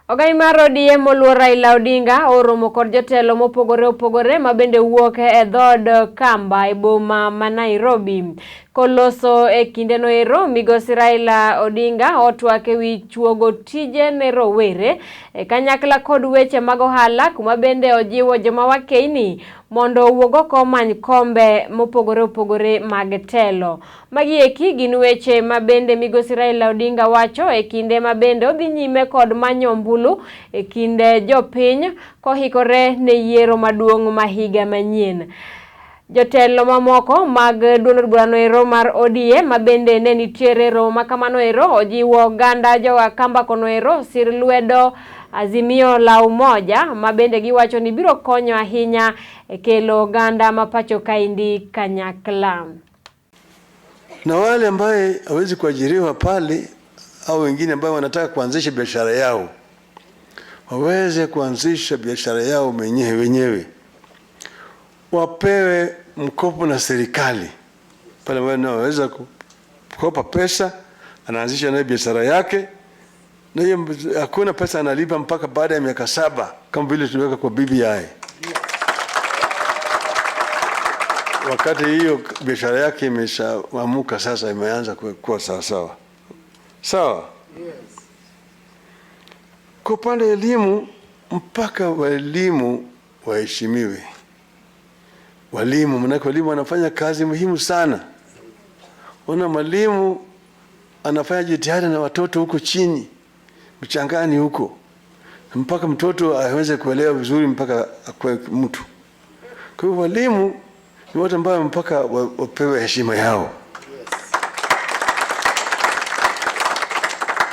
Ogai mar ODM oluor Raila Odinga oromo kod jotelo mopogore opogore mabende wuok e dhod Kamba e boma ma Nairobi. Koloso e kinde no ero, migosi Raila Odinga otwak ewi chuogo tije ne rowere kanyakla kod weche mag ohala, kuma bende ojiwo joma wakeini mondo wuog oko many kombe mopogore opogore mag telo. Magi eki gin weche mabende migosi Raila Odinga wacho e kinde mabende odhi nyime kod manyo mbulu e kinde jopiny kohikore ne yiero maduong' ma higa manyien. Jotelo mamoko mag duond od burano ero mar ODM mabende ne nitiere romo makamano ero ojiwo ganda jowa Kamba kono ero sir lwedo Azimio la Umoja mabende giwacho ni biro konyo ahinya e kelo ganda mapacho kaindi kanyakla. Na wale ambaye hawezi kuajiriwa pale au wengine ambao wanataka kuanzisha biashara yao waweze kuanzisha biashara yao wenyewe, wapewe mkopo na serikali pale wanaweza kukopa pesa, anaanzisha na biashara yake, na hiyo hakuna pesa analipa mpaka baada ya miaka 7 kama vile tuliweka kwa BBI. Wakati hiyo biashara yake imeshaamka sasa, imeanza kuwa sawa. Yes. Kwa upande wa elimu, mpaka walimu waheshimiwe. Walimu wanafanya kazi muhimu sana. Mwalimu anafanya jitihada na watoto huko chini, mchangani huko, mpaka mtoto aweze kuelewa vizuri mpaka akue mtu. Kwa hiyo walimu ni watu ambao mpaka wapewe heshima yao.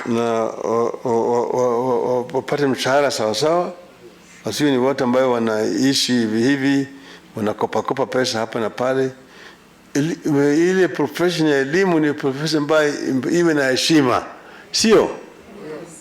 Na wapate mshahara sawa. Wasiwe ni watu ambao wanaishi hivi wanakopa pesa hapa na pale. Ile profession ya elimu ni profession ambayo iwe na heshima, sio